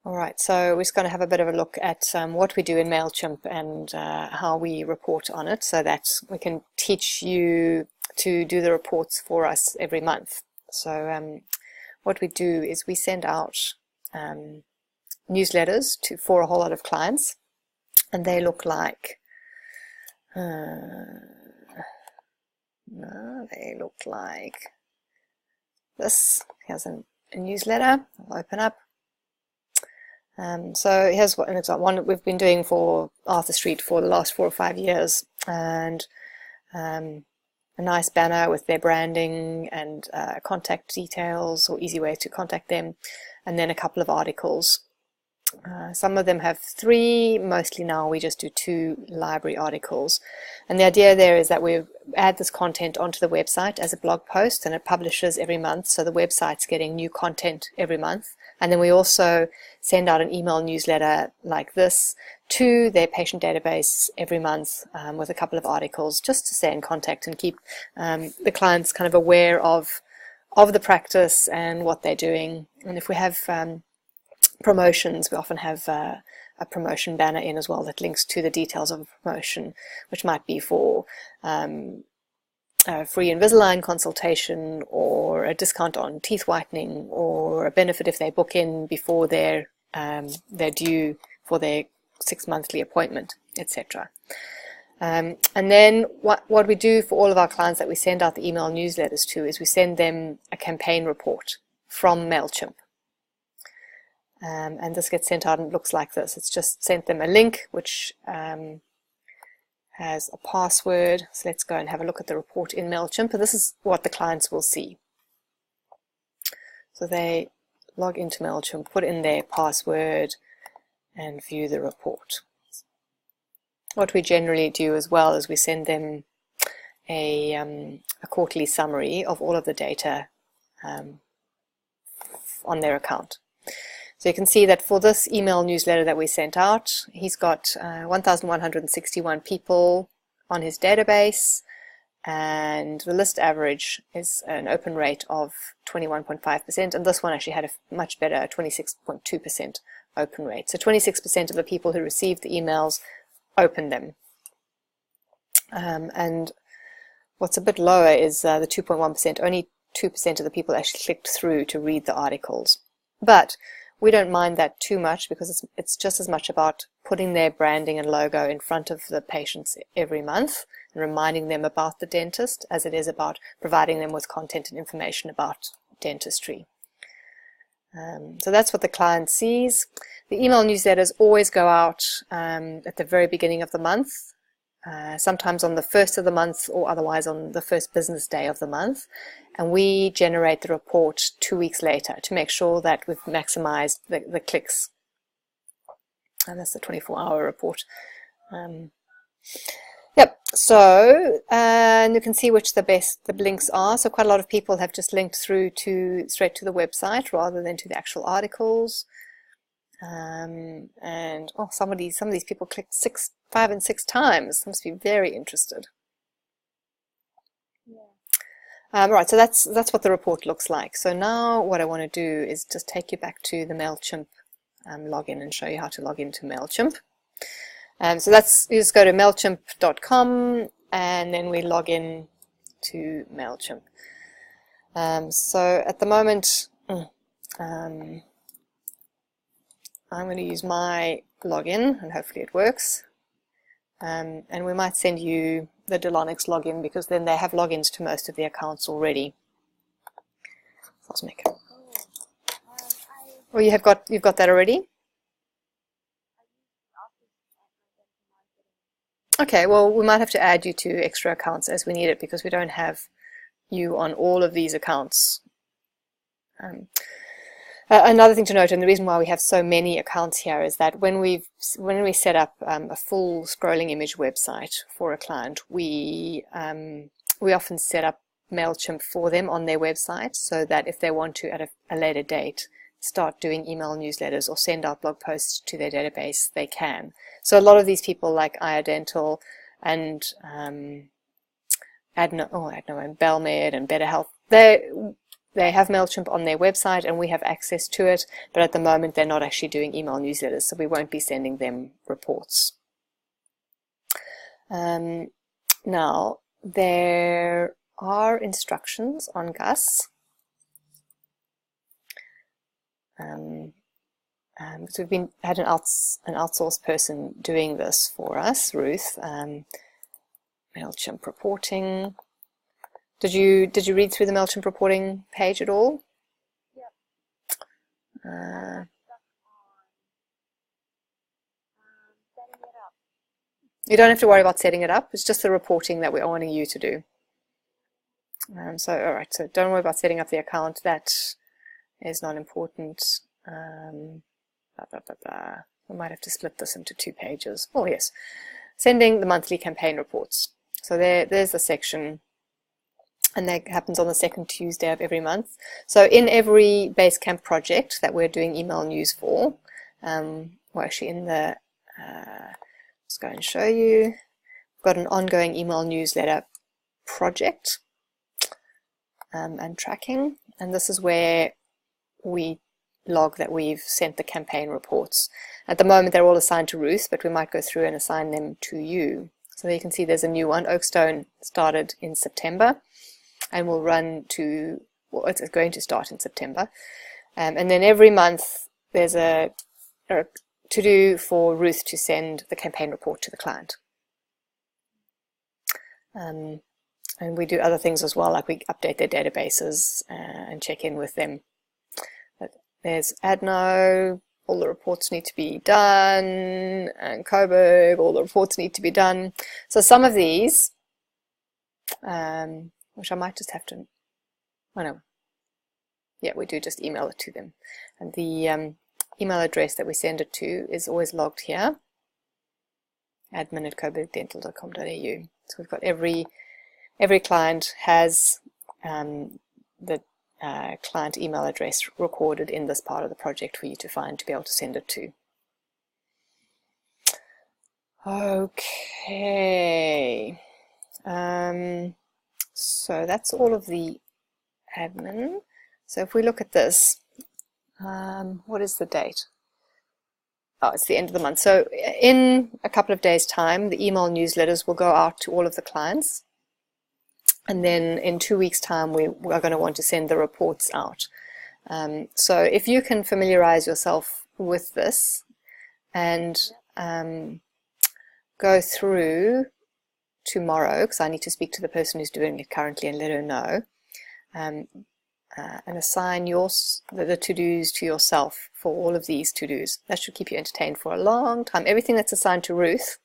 Alright, so we're just going to have a bit of a look at what we do in Mailchimp and how we report on it so that we can teach you to do the reports for us every month. So what we do is we send out newsletters for a whole lot of clients, and they look like this. Here's a newsletter. I'll open up. So here's an example, one that we've been doing for Arthur Street for the last 4 or 5 years, and a nice banner with their branding and contact details or easy way to contact them, and then a couple of articles. Some of them have 3, mostly now we just do 2 library articles. And the idea there is that we add this content onto the website as a blog post, and it publishes every month, so the website's getting new content every month. And then we also send out an email newsletter like this to their patient database every month with a couple of articles, just to stay in contact and keep the clients kind of aware of the practice and what they're doing. And if we have promotions, we often have a promotion banner in as well that links to the details of a promotion, which might be for a free Invisalign consultation, or a discount on teeth whitening, or a benefit if they book in before they're due for their 6-monthly appointment, etc. And then what we do for all of our clients that we send out the email newsletters to is we send them a campaign report from Mailchimp. And this gets sent out and it looks like this. It's just sent them a link which has a password. So let's go and have a look at the report in Mailchimp, and this is what the clients will see. So they log into Mailchimp, put in their password, and view the report. What we generally do as well is we send them a quarterly summary of all of the data on their account. So you can see that for this email newsletter that we sent out, he's got 1,161 people on his database, and the list average is an open rate of 21.5%, and this one actually had a much better 26.2% open rate. So 26% of the people who received the emails opened them. And what's a bit lower is the 2.1%. Only 2% of the people actually clicked through to read the articles. But we don't mind that too much, because it's just as much about putting their branding and logo in front of the patients every month and reminding them about the dentist as it is about providing them with content and information about dentistry. So that's what the client sees. The email newsletters always go out at the very beginning of the month, sometimes on the first of the month, or otherwise on the first business day of the month, and we generate the report 2 weeks later to make sure that we've maximized the clicks. And that's the 24-hour report. Yep, so and you can see which the links are. So quite a lot of people have just linked through straight to the website rather than to the actual articles. And oh, some of these people clicked 5 and 6 times. They must be very interested. Yeah. Right, so that's what the report looks like. So now what I want to do is just take you back to the Mailchimp login and show you how to log into Mailchimp. So you just go to mailchimp.com and then we log in to Mailchimp. So at the moment, I'm going to use my login, and hopefully it works. And we might send you the Delonix login, because then they have logins to most of the accounts already. So let's make it. Oh, you've got that already? Okay, well, we might have to add you to extra accounts as we need it, because we don't have you on all of these accounts. Another thing to note, and the reason why we have so many accounts here, is that when we set up a full scrolling image website for a client, we often set up Mailchimp for them on their website, so that if they want to at a later date start doing email newsletters or send out blog posts to their database, they can. So a lot of these people like iDental and Adno and Bellmed and Better Health, they have Mailchimp on their website and we have access to it, but at the moment they're not actually doing email newsletters, so we won't be sending them reports. Now, there are instructions on Gus. Because we've had an outsourced person doing this for us, Ruth. Mailchimp reporting. Did you read through the Mailchimp reporting page at all? Yep. You don't have to worry about setting it up. It's just the reporting that we're wanting you to do. So all right. So don't worry about setting up the account. That is not important. We might have to split this into 2 pages. Oh yes, sending the monthly campaign reports. So there's the section, and that happens on the 2nd Tuesday of every month. So in every Basecamp project that we're doing email news for, we're actually in the, let's go and show you, we've got an ongoing email newsletter project and tracking, and this is where we log that we've sent the campaign reports. At the moment they're all assigned to Ruth, but we might go through and assign them to you. So there you can see there's a new one. Oakstone started in September and will run to, well, it's going to start in September. And then every month there's a to-do for Ruth to send the campaign report to the client. And we do other things as well, like we update their databases and check in with them. There's Adno, all the reports need to be done, and Coburg, all the reports need to be done. So some of these, which I might just have to, oh no, yeah, we do just email it to them. And the email address that we send it to is always logged here, admin@coburgdental.com.au. So we've got every client has the client email address recorded in this part of the project for you to find to be able to send it to. Okay, so that's all of the admin. So if we look at this, what is the date? Oh, it's the end of the month. So in a couple of days' time, the email newsletters will go out to all of the clients. And then in 2 weeks' time, we are going to want to send the reports out. So if you can familiarize yourself with this and go through tomorrow, because I need to speak to the person who's doing it currently and let her know, and assign the to-dos to yourself for all of these to-dos. That should keep you entertained for a long time. Everything that's assigned to Ruth,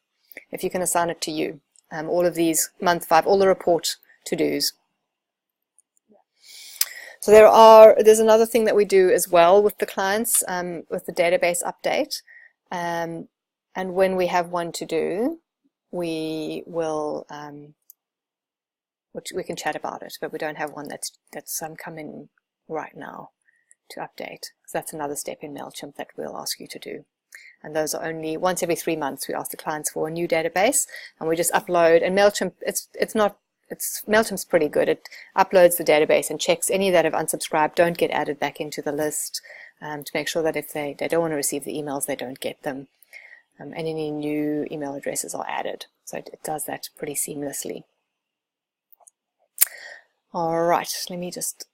if you can assign it to you, all of these month 5, all the report to-dos. So there's another thing that we do as well with the clients, with the database update, and when we have one to do, we will, which we can chat about it, but we don't have one that's coming right now to update. So that's another step in Mailchimp that we'll ask you to do. And those are only once every 3 months. We ask the clients for a new database, and we just upload. And Mailchimp, Mailchimp's pretty good. It uploads the database and checks any that have unsubscribed don't get added back into the list, to make sure that if they don't want to receive the emails, they don't get them. And any new email addresses are added. So it does that pretty seamlessly. All right, let me just